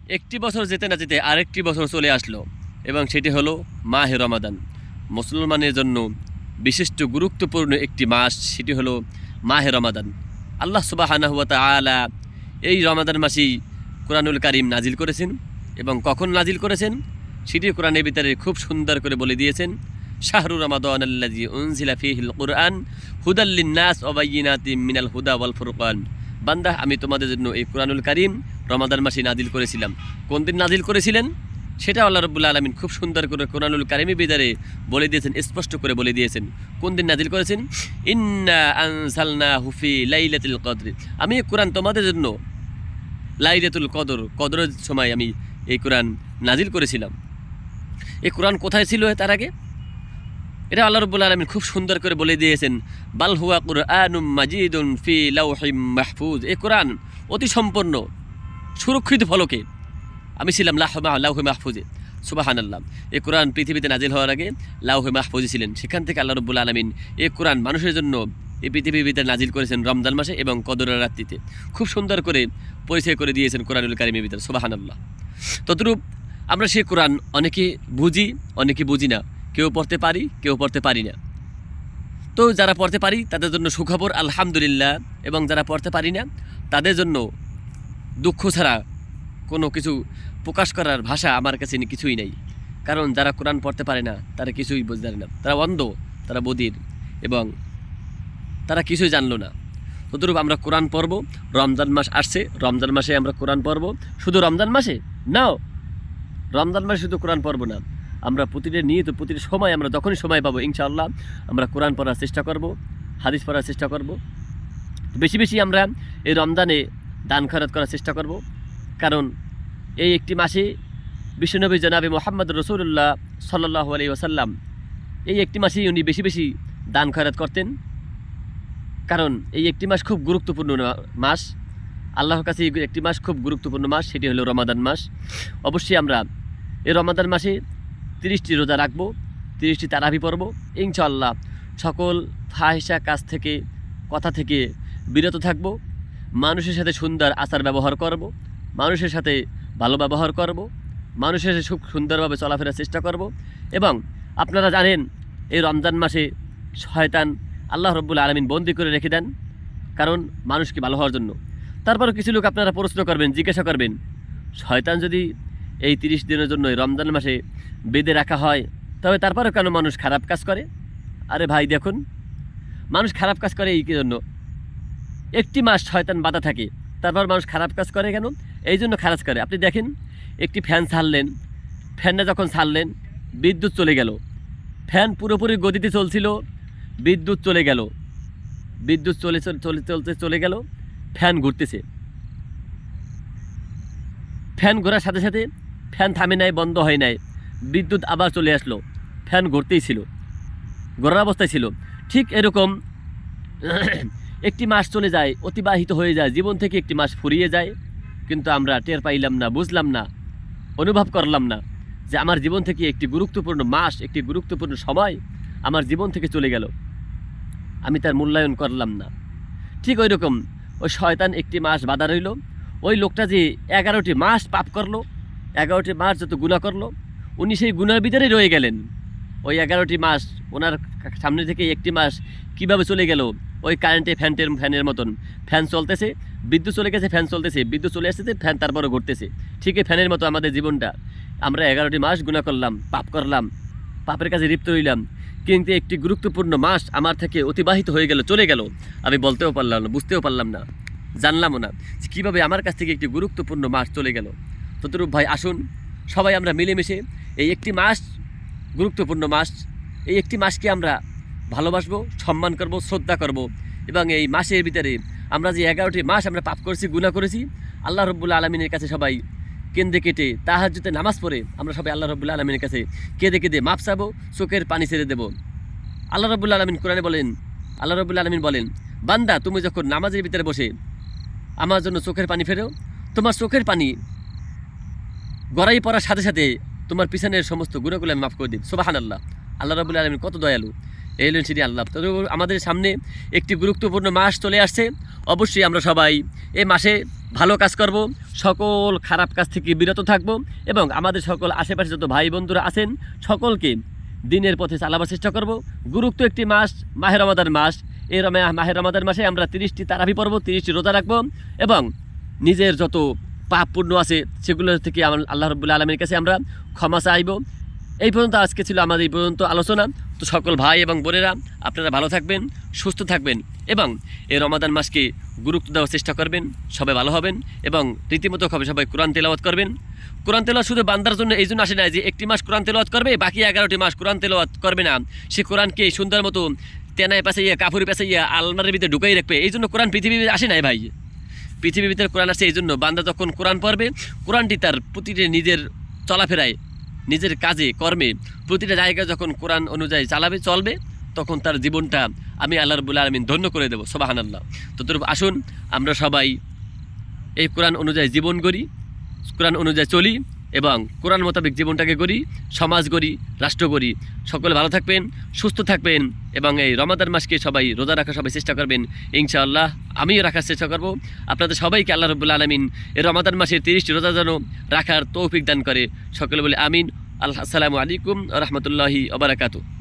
একটি বছর যেতে না যেতে আরেকটি বছর চলে আসলো এবং সেটি হলো মাহে রমাদান। মুসলমানের জন্য বিশিষ্ট গুরুত্বপূর্ণ একটি মাস, সেটি হলো মাহে রমাদান। আল্লাহ সুবহানাহু ওয়া তাআলা এই রমাদান মাসেই কুরআনুল কারীম নাজিল করেছেন এবং কখন নাজিল করেছেন সেটি কোরআনের ভিতরে খুব সুন্দর করে বলে দিয়েছেন। শাহরু রমাদানাল্লাযী উনজিলা ফীহিল কুরআন হুদাল লিন-নাস ওয়া বায়্যিনাতিম মিনাল হুদা ওয়াল ফুরকান। বান্দা, আমি তোমাদের জন্য এই কুরআনুল কারীম রমাদান মাসে নাজিল করেছিলাম। কোন দিন নাজিল করেছিলেন সেটা আল্লাহ রাব্বুল আলামিন খুব সুন্দর করে কুরআনুল কারীমের ভিতরে বলে দিয়েছেন, স্পষ্ট করে বলে দিয়েছেন কোন দিন নাজিল করেছেন। ইন্না আনজালনাহু ফি লাইলাতুল কদর। আমি এই কোরআন তোমাদের জন্য লাইলাতুল কদর, কদরের সময় আমি এই কোরআন নাজিল করেছিলাম। এই কোরআন কোথায় ছিল তার আগে? এটা আল্লাহ রাব্বুল আলামিন খুব সুন্দর করে বলে দিয়েছেন, বাল হুয়া কুরআনুম মাজিদুন ফি লাওহিম মাহফুজ। এই কোরআন অতি সম্পন্ন সুরক্ষিত ফলকে আমি ছিলাম লাউহে মাহফুজে। সুবহানাল্লাহ। এই কোরআন পৃথিবীতে নাজিল হওয়ার আগে লাউহে মাহফুজে ছিলেন। সেখান থেকে আল্লাহ রাব্বুল আলামিন এই কোরআন মানুষের জন্য এই পৃথিবীর ভিতরে নাজিল করেছেন রমজান মাসে এবং কদরের রাত্রিতে। খুব সুন্দর করে পরিচয় করে দিয়েছেন কোরআনুল কারীমের ভিতরে। সুবহানাল্লাহ। তদ্রূপ আমরা সেই কোরআন অনেকে বুঝি, অনেকে বুঝি না। কেউ পড়তে পারি, কেউ পড়তে পারি না। তো যারা পড়তে পারি তাদের জন্য সুখবর, আলহামদুলিল্লাহ। এবং যারা পড়তে পারি না তাদের জন্য দুঃখ ছাড়া কোনো কিছু প্রকাশ করার ভাষা আমার কাছে কিছুই নেই। কারণ যারা কোরআন পড়তে পারে না তারা কিছুই বুঝতে পারে না, তারা অন্ধ, তারা বধির এবং তারা কিছুই জানলো না। তদ্রূপ আমরা কোরআন পড়ব। রমজান মাস আসছে, রমজান মাসে আমরা কোরআন পড়ব। শুধু রমজান মাসে নাও, রমজান মাসে শুধু কোরআন পড়ব না, আমরা প্রতিটা নিয়ত প্রতিটা সময় আমরা যখনই সময় পাবো ইনশাআল্লাহ আমরা কোরআন পড়ার চেষ্টা করব, হাদিস পড়ার চেষ্টা করব। বেশি বেশি আমরা এই রমজানে দান খয়রাত করার চেষ্টা করব। কারণ এই একটি মাসে বিশ্বনবী জনাবে মুহাম্মদ রাসূলুল্লাহ সাল্লাল্লাহু আলাইহি ওয়াসাল্লাম এই একটি মাসেই উনি বেশি বেশি দান খয়রাত করতেন। কারণ এই একটি মাস খুব গুরুত্বপূর্ণ মাস, আল্লাহর কাছে এই একটি মাস খুব গুরুত্বপূর্ণ মাস, সেটি হলো রমাদান মাস। অবশ্যই আমরা এই রমাদান মাসে 30টি রোজা রাখবো, 30টি তারাবি পড়ব ইনশাআল্লাহ। সকল ফাহিশা কাজ থেকে, কথা থেকে বিরত থাকব। মানুষের সাথে সুন্দর আচার ব্যবহার করব, মানুষের সাথে ভালো ব্যবহার করব, মানুষের সাথে খুব সুন্দরভাবে চলাফেরার চেষ্টা করব। এবং আপনারা জানেন এই রমজান মাসে শয়তান আল্লাহ রাব্বুল আলামিন বন্দী করে রেখে দেন, কারণ মানুষকে ভালো হওয়ার জন্য। তারপরও কিছু লোক আপনারা প্রশ্ন করবেন, জিজ্ঞাসা করবেন, শয়তান যদি এই 30 দিনের জন্য রমজান মাসে বেঁধে রাখা হয় তবে তারপরেও কেন মানুষ খারাপ কাজ করে? আরে ভাই দেখুন, মানুষ খারাপ কাজ করে এই জন্য, একটি মাস শয়তান বাধা থাকে, তারপর মানুষ খারাপ কাজ করে কেন? এই জন্য খারাপ করে। আপনি দেখেন, একটি ফ্যান ছাড়লেন, ফ্যানটা যখন ছাড়লেন বিদ্যুৎ চলে গেল, ফ্যান পুরোপুরি গতিতে চলছিল, বিদ্যুৎ চলে গেল, বিদ্যুৎ চলে গেল, ফ্যান ঘুরতেছে, ফ্যান ঘোরার সাথে সাথে ফ্যান থামে নাই, বন্ধ হয় নাই, বিদ্যুৎ আবার চলে আসলো, ফ্যান ঘুরতেই ছিল, ঘোরার অবস্থায় ছিল। ঠিক এরকম একটি মাস চলে যায়, অতিবাহিত হয়ে যায়, জীবন থেকে একটি মাস ফুরিয়ে যায়, কিন্তু আমরা টের পাইলাম না, বুঝলাম না, অনুভব করলাম না যে আমার জীবন থেকে একটি গুরুত্বপূর্ণ মাস, একটি গুরুত্বপূর্ণ সময় আমার জীবন থেকে চলে গেল, আমি তার মূল্যায়ন করলাম না। ঠিক ওই রকম ওই শয়তান একটি মাস বাধা রইল। ওই লোকটা যে 11টি মাস পাপ করলো, 11টি মাস যত গুনাহ করলো, উনি সেই গুনার ভিতরেই রয়ে গেলেন। ওই 11টি মাস ওনার সামনে থেকে একটি মাস কিভাবে চলে গেল? ওই কারেন্টে ফ্যানের মতন, ফ্যান চলতেছে, বিদ্যুৎ চলে গেছে, ফ্যান চলতেছে, বিদ্যুৎ চলে আসতেছে, ফ্যান তারপরও ঘুরতেছে। ঠিক এই ফ্যানের মতো আমাদের জীবনটা, আমরা 11টি মাস গুনাহ করলাম, পাপ করলাম, পাপের কাছে লিপ্ত হইলাম, কিন্তু একটি গুরুত্বপূর্ণ মাস আমার থেকে অতিবাহিত হয়ে গেল, চলে গেল, আমি বলতেও পারলাম না, বুঝতেও পারলাম না, জানলামও না কীভাবে আমার কাছ থেকে একটি গুরুত্বপূর্ণ মাস চলে গেল। ততরূপ ভাই আসুন সবাই আমরা মিলেমিশে এই একটি মাস, গুরুত্বপূর্ণ মাস, এই একটি মাসকে আমরা ভালোবাসবো, সম্মান করব, শ্রদ্ধা করব। এবং এই মাসের ভিতরে আমরা যে 11টি মাস আমরা পাপ করেছি, গুনাহ করেছি, আল্লাহ রাব্বুল আলামিনের কাছে সবাই কেঁদে কেটে তাহাজ্জুদে নামাজ পড়ে আমরা সবাই আল্লাহ রাব্বুল আলামিনের কাছে কেঁদে কেঁদে মাপ চাবো, চোখের পানি ছেড়ে দেব। আল্লাহ রাব্বুল আলামিন কোরআনে বলেন, আল্লাহ রাব্বুল আলামিন বলেন, বান্দা তুমি যখন নামাজের ভিতরে বসে আমার জন্য চোখের পানি ফেরো, তোমার চোখের পানি গড়াই পড়ার সাথে সাথে তোমার পিছনের সমস্ত গুনাহগুলো আমি মাফ করে দিই। সুবহানাল্লাহ। আল্লাহ রাব্বুল আলামিন কত দয়ালু, এই হলেন সেটি আল্লাহ। তো আমাদের সামনে একটি গুরুত্বপূর্ণ মাস চলে আসছে, অবশ্যই আমরা সবাই এই মাসে ভালো কাজ করব, সকল খারাপ কাজ থেকে বিরত থাকব এবং আমাদের সকল আশেপাশে যত ভাই বন্ধুরা আছেন সকলকে দিনের পথে চালাবার চেষ্টা করব। গুরুত্ব একটি মাস, মাহে রমাদান মাস। এই মাহে রমাদান মাসে আমরা 30টি তারাবি পড়ব, 30টি রোজা রাখবো এবং নিজের যত পাপ পুণ্য আছে সেগুলো থেকে আল্লাহ রাব্বুল আলামিনের কাছে আমরা ক্ষমা চাইব। এই পর্যন্ত আজকে ছিল আমাদের এই পর্যন্ত আলোচনা। তো সকল ভাই এবং বোনেরা আপনারা ভালো থাকবেন, সুস্থ থাকবেন এবং এই রমাদান মাসকে গুরুত্ব দেওয়ার চেষ্টা করবেন। সবাই ভালো হবেন এবং রীতিমতো সবাই কোরআন তেলাওয়াত করবেন। কোরআন তেলাওয়াত শুধু বান্দার জন্য এই জন্য আসে না যে একটি মাস কোরআন তেলাওয়াত করবে, বাকি 11টি মাস কোরআন তেলাওয়াত করবে না। সে কোরআনকে সুন্দর মতো তেনায় পাশাইয়া কাপড়ে পাশাইয়া আলমারির ভিতরে ঢুকাই রাখবে। এই জন্য কোরআন পৃথিবীতে আসে নাই ভাই, পৃথিবীর ভিতরে কোরআন আসে এই জন্য বান্দা যখন কোরআন পড়বে, কোরআনটি তার প্রতিটি নিজের চলাফেরায়, নিজের কাজে কর্মে, প্রতিটা জায়গায় যখন কোরআন অনুযায়ী চলবে তখন তার জীবনটা আমি আল্লাহ রাব্বুল আলামিন ধন্য করে দেবো। সুবহানাল্লাহ। তো আসুন আমরা সবাই এই কোরআন অনুযায়ী জীবন গড়ি, কোরআন অনুযায়ী চলি এবং কোরআন মোতাবেক জীবনটাকে গড়ি, সমাজ গড়ি, রাষ্ট্র গড়ি। সকলে ভালো থাকবেন, সুস্থ থাকবেন এবং এই রমাদান মাসকে সবাই রোজা রাখার সবাই চেষ্টা করবেন ইনশাআল্লাহ। আমিও রাখার চেষ্টা করব। আপনাদের সবাইকে আল্লাহ রাব্বুল আলামিন এই রমাদান মাসের 30টি রোজা যেন রাখার তৌফিক দান করে। সকলে বলে আমিন। আসসালামু আলাইকুম ওয়া রাহমাতুল্লাহি ওয়া বারাকাতুহু।